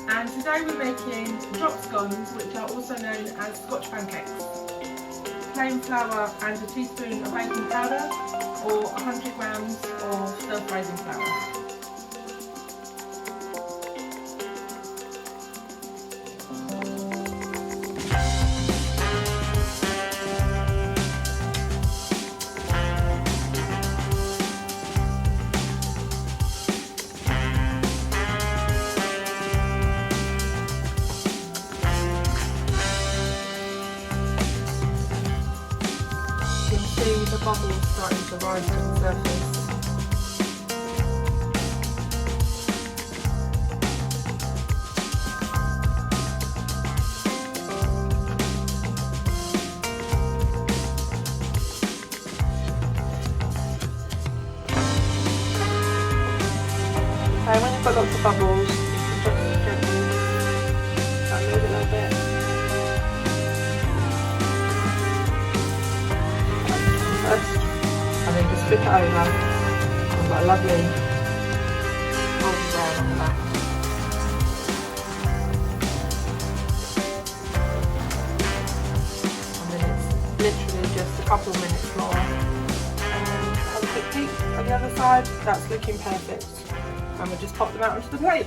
And today we're making drop scones, which are also known as Scotch pancakes. Plain flour and a teaspoon of baking powder or 100 grams of self-raising flour. See the bubbles starting to rise to the surface. Okay, when you've got lots of bubbles, you can just gently move it a little bit. And then just flip it over. I've got a lovely golden brown on the back. And then it's literally just a couple of minutes more. And have a quick peek at the other side. That's looking perfect. And we'll just pop them out onto the plate.